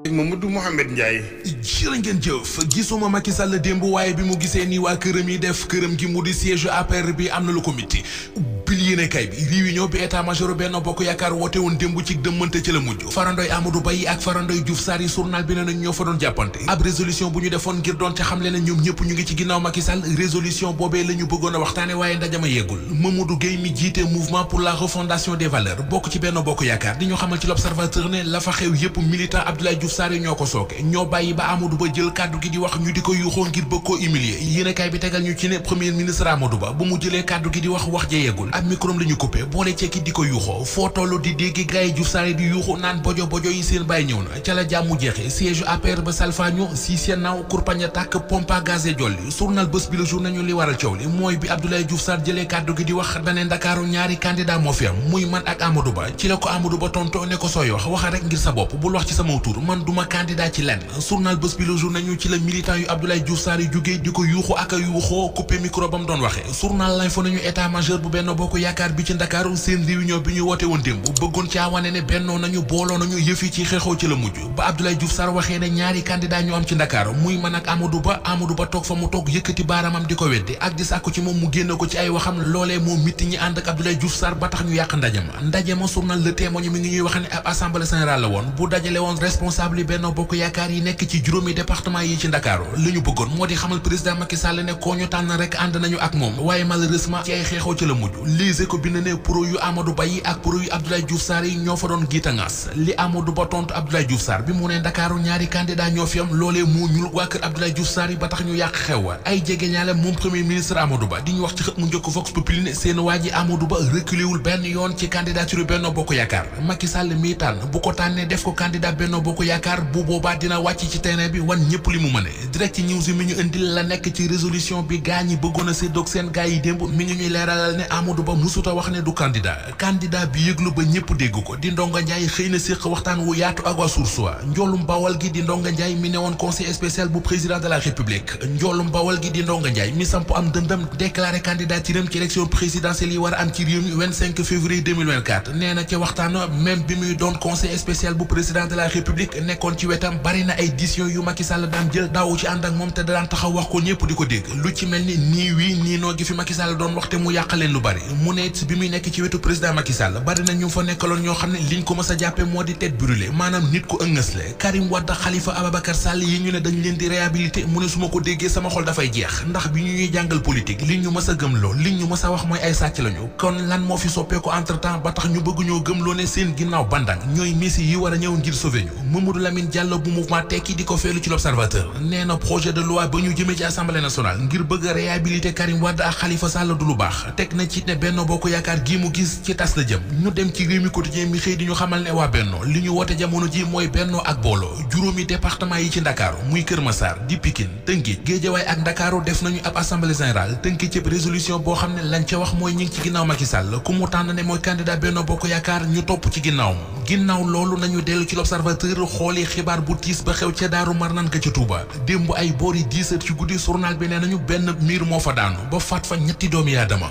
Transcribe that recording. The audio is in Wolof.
Mamadou Mouhamed Ndiaye. jërë ngeen jëf gisuma Macky Sall démb waaye bi mu gisee ni waa këram yi def këram gi mu di siège APR bi am na lu ko mitti bil yéene kay bi réunion bi état major Benno Bokk Yaakaar woote woon démb ci dëmmante ci la mujj farandoy Amadou Ba yi ak farandoy Diouf Sarr yi journal bi ne nañ ñoo fa doon jàppante ab résolution bu ñu defoon ngir doon ca xamle ne ñoom ñëpp ñu ngi ci ginnaaw Macky Sall résolution boobee la ñu bëggoon a waxtaane waaye ndajama yeggul Mamadou Gueye mi jiite mouvement pour la refondation des valeurs bokk ci Benno Bokk Yaakaar di ñu xamal ci l'Observateur ne la fa xew yëpp militant Abdoulaye Diouf Sarr yi ñoo ko sooke ñoo bàyyi ba Amadou Ba jël kàddu gi di wax ñu di ko yuuxoo ngir bëgg koo humilier yéenekaay bi tegal ñu ci ne premier ministre Amadou Ba bu mu jëlee kàddu gi di wax ja yeggul ab microm la ñu coupé boole ceeki di ko yuuxoo foo tollu di dégg gaay Diouf Sarr di yuuxu naan bojo yi seen bàyyi ñëw na ca la jàmmu jeexe siège APR ba salfaaño si seen naaw kurpaña tàkk pompe à gaz jolli journal bés bi le jour nañu li waral coow li mooy bi Abdoulaye Diouf Sarr jëlee kàddu gi di wax dane Ndakaaru ñaari candidat moo fi am muy man ak Amadou Ba ci la ko Amadou Ba tonto ne ko sooy waxa rek ngir sa bopp bul wax ci sama tur man duma candidat ci lenn journal bés bi le jour nañu ci la militant yu Abdoulaye Diouf Sarr yi jógee di ko yuuxu ak a yuuxoo coupé micro ba mu doon waxe journal L'Info nañu état majeur bu Benno Bokk Yaakaar bi ci Ndakaaru seen réunion bi ñu woote woon démb bëggoon caa wane ne bennoo nañu booloo nañu yëf yi ci xeexoo ci la mujj ba Abdoulaye Diouf Sarr waxee ne ñaari candidat ñu am ci Ndakaaru muy man ak Amadou Ba toog fa mu toog yëkkati baaramam di ko weddi ak di sàkku ci moom mu génn ko ci ay waxam loolee moo mitti ñi ànd ak Abdoulaye Diouf Sarr ba tax ñu yàq ndaje ma journal Le Témoin mi ngi ñuy wax ne ab assemblée générale la woon bu dajale woon responsable yi Benno Bokk Yaakaar yi nekk ci juróomi département yi ci Ndakaaru li ñu bëggoon moo di xamal président Macky Sall ne koo ñu tànn rek ànd nañu ak moom waaye malheureusement ci ay xeexoo ci la mujj lise ko bind ne pro yu Amadou Ba yi ak pro yu Abdoulaye Diouf Sarr yi ñoo fa doon giita ngaas li Amadou Ba tontu Abdoulaye Diouf Sarr bi mu ne Ndakaaru ñaari candidat ñoo fi am loolee moo ñul waa kër Abdoulaye Diouf Sarr yi ba tax ñu yàq xew wa ay jege ñaale moom premier ministre Amadou Ba di ñu wax ci xët mu njëkk Vox Populi ne seen waa ji Amadou Ba reculé wul benn yoon ci candidature Benno Bokk Yaakaar Macky Sall mi tànn bu ko tànnee def ko candidat Benno Bokk Yaakaar bu boobaa dina wàcc ci terrain bi wan ñëpp li mu mëne direct news mi ñu indil la nekk ci résolution bi gaa ñi bëggoon a séddoog seen gaa yi démb mi ngi ñuy leeralal ne Amadou Ba musuta wax ne du candidat bi yëglu ba ñëpp dégg ko di Ndonga Ndiaye xëy na séq waxtaan wu yaatu ak waa Source A njoolum bawal gi di Ndonga Ndiaye mi ne woon conseil spécial bu président de la république njoolum bawal gi di Ndonga Ndiaye mi samp am dëndam déclaré candidaturam ci élection présidentielle yi war a am ci réew mi 25 février 2024 nee na ca waxtaan même bi muy doon conseil spécial bu président de la république nekkoon ci wetam bari na ay décisions yu Macky Sall daan jël daawu ci ànd ak moom te daan taxaw wax ko ñëpp di ko dégg lu ci mel ni nii wii nii noo gi fi Macky Sall doon wax te mu yàqaleen lu bari mu ne bi muy nekk ci wetu président Macky Sall bari na ñu fa nekkaloon ñoo xam ne liñ ko mës a jàppe moo di tête brûlée maanaam nit ko ëngësle Karim Wade Khalifa Ababacar Sall yi ñu ne dañ leen di réhabilité mu ne su ma ko déggee sama xol dafay jeex ndax bi ñu ñuy jàngal politique liñ ñu mës a gëmloo liñ ñu mës a wax mooy ay sàcc lañu kon lan moo fi soppeeku entre temps ba tax ñu bëgg ñoo gëmloo ne seen ginnaaw bandang ñooy messi yi war a ñëw ngir sauver ñu Mamadou Lamine Diallo bu mouvement tekki di ko feelu ci l'Observateur nee na projet de loi ba ñu jëmee ci assemblée nationale ngir bëgg a réhabilité Karim Wade ak Khalifa Sall du lu baax teg na ci ne Benno Bokk Yaakaar gi mu gis ci tas la jëm ñu dem ci réew mi quotidien mi xëy di ñu xamal ne waa Benno li ñu woote jamono ji mooy Benno ak booloo juróomi département yi ci Ndakaaru muy Kër Massar di Pikine Tëngéej Géejawaay ak Ndakaaru def nañu ab assemblée générale tënki ci résolution boo xam ne lañ ca wax mooy ñi ngi ci ginnaaw Macky Sall ku mu tànn ne mooy candidat Benno Bokk Yaakaar ñu topp ci ginnaaw loolu nañu dellu ci l'Observateur xooli xibaar bu tiis ba xew ca Daaru Marnaan ka ca Touba démb ay boori 10 heures ci guddi journal bi nee nañu benn miir moo fa daanu ba faat fa ñetti doomi aadama